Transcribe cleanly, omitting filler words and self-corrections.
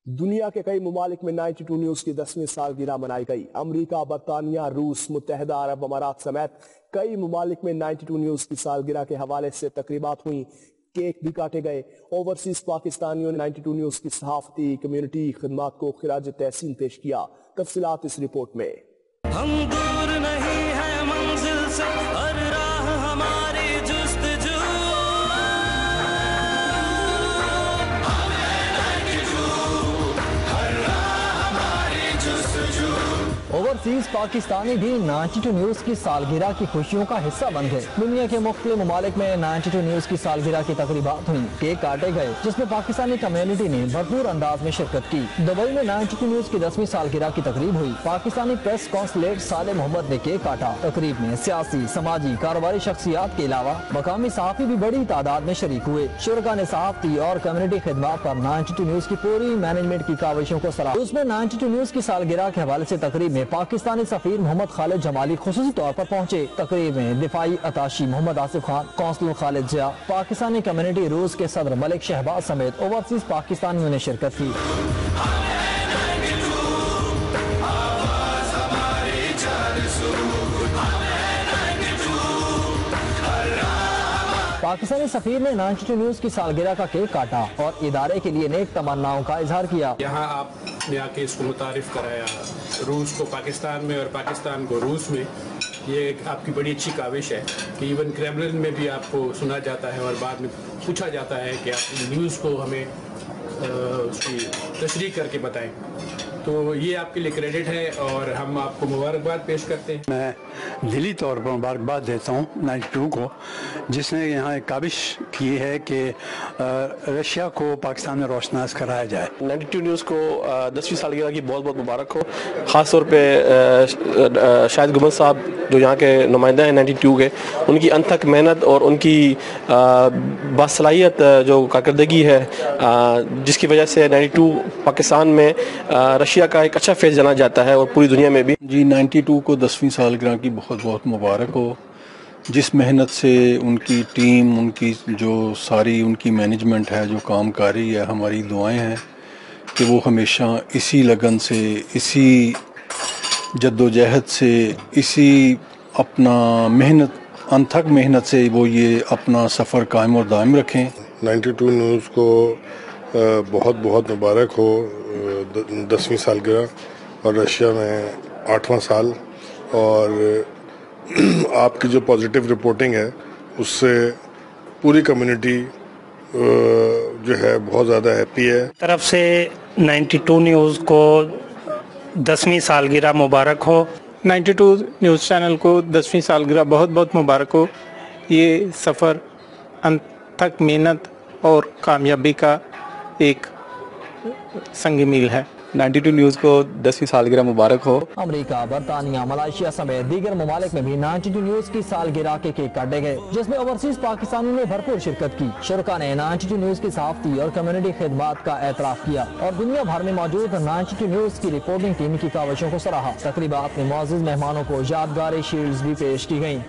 दुनिया के कई ममालिक में 92 न्यूज की 10वीं सालगिरह मनाई गई। अमरीका, बरतानिया, रूस, मुत्तहदा अरब अमारात समेत कई ममालिक में 92 न्यूज की सालगिरह के हवाले से तकरीबात हुई, केक भी काटे गए। ओवरसीज पाकिस्तानियों ने 92 न्यूज की सहाफती कम्युनिटी खिदमात को खिराज तहसीन पेश किया। तफसीलात इस रिपोर्ट में। हम दूर नहीं है मंजिल से, हर राह हमारी जुस्तजू। ओवरसीज पाकिस्तानी भी 92 न्यूज की सालगिरह की खुशियों का हिस्सा बन गए। दुनिया के मुख्तलिफ ममालिक में 92 न्यूज की सालगिरह की तकरीबात हुई, केक काटे गए, जिसमें पाकिस्तानी कम्युनिटी ने भरपूर अंदाज में शिरकत की। दुबई में 92 न्यूज की 10वीं सालगिरह की तकरीब हुई। पाकिस्तानी प्रेस कॉन्सुलेट साले मोहम्मद ने केक काटा। तकरीब में सियासी, समाजी, कारोबारी शख्सियात के अलावा मकामी सहाफी भी बड़ी तादाद में शरीक हुए। शुरका ने सहाफती और कम्युनिटी खिदमात पर 92 न्यूज की पूरी मैनेजमेंट की काविशों को सराहा। उसमें 92 न्यूज की सालगिरह के हवाले से तकरीब में पाकिस्तानी सफीर मोहम्मद खालिद जमाली खुसूसी तौर पर पहुंचे। तकरीब में दिफाई अताशी मोहम्मद आसिफ खान, कौंसलर खालिद जिया, पाकिस्तानी कम्युनिटी रूस के सदर मलिक शहबाज समेत ओवरसीज पाकिस्तानियों ने शिरकत की। पाकिस्तानी सफीर ने 92 न्यूज की सालगिरह का केक काटा और इदारे के लिए नेक तमन्नाओं का इजहार किया। यहाँ आपने आके इसको मुतारिफ कराया, रूस को पाकिस्तान में और पाकिस्तान को रूस में। ये एक आपकी बड़ी अच्छी काविश है कि इवन क्रेमलिन में भी आपको सुना जाता है और बाद में पूछा जाता है कि आप न्यूज़ को हमें उसकी तशरीह करके बताएं। तो ये आपके लिए क्रेडिट है और हम आपको मुबारकबाद पेश करते हैं। मैं दिली तौर पर मुबारकबाद देता हूँ 92 को, जिसने यहाँ एक काविश की है कि रशिया को पाकिस्तान में रोशनास कराया जाए। 92 न्यूज़ को 10वीं सालगिरह की बहुत बहुत मुबारक हो। ख़ास तौर पे शाहिद गुमर साहब जो यहाँ के नुमाइंदा हैं 92 के, उनकी अनथक मेहनत और उनकी बासलाहियत जो कारकर्दगी है, जिसकी वजह से 92 पाकिस्तान में रशिया का एक अच्छा फेस जाना जाता है और पूरी दुनिया में भी। जी 92 को 10वीं सालगिरह की बहुत बहुत मुबारक हो। जिस मेहनत से उनकी टीम, उनकी जो सारी उनकी मैनेजमेंट है, जो काम कर रही है, हमारी दुआएं हैं कि वो हमेशा इसी लगन से, इसी जद्दोजहद से, इसी अपना मेहनत, अनथक मेहनत से वो ये अपना सफ़र कायम और दायम रखें। 92 न्यूज़ को बहुत बहुत मुबारक हो 10वीं सालगिरह और रशिया में 8वां साल। और आपकी जो पॉजिटिव रिपोर्टिंग है उससे पूरी कम्युनिटी जो है बहुत ज़्यादा हैप्पी है। तरफ से 92 न्यूज़ को 10वीं सालगिरह मुबारक हो। 92 न्यूज़ चैनल को 10वीं सालगिरह बहुत बहुत मुबारक हो। ये सफ़र अनथक मेहनत और कामयाबी का एक संग मील है। 92 न्यूज़ को 10वीं सालगिरह मुबारक हो। अमेरिका, बरतानिया, मलाइशिया समेत दीगर ममालिक में भी 92 न्यूज की सालगिरह के केक काटे गए, जिसमें ओवरसीज पाकिस्तानियों ने भरपूर शिरकत की। शुरका ने 92 न्यूज की सहाफती और कम्युनिटी खिदमात का एतराफ किया और दुनिया भर में मौजूद 92 न्यूज की रिपोर्टिंग टीम की काविशों को सराहा। तकरीबात में मुअज़्ज़ज़ मेहमानों को यादगारी शील्ड्स भी पेश की गयी।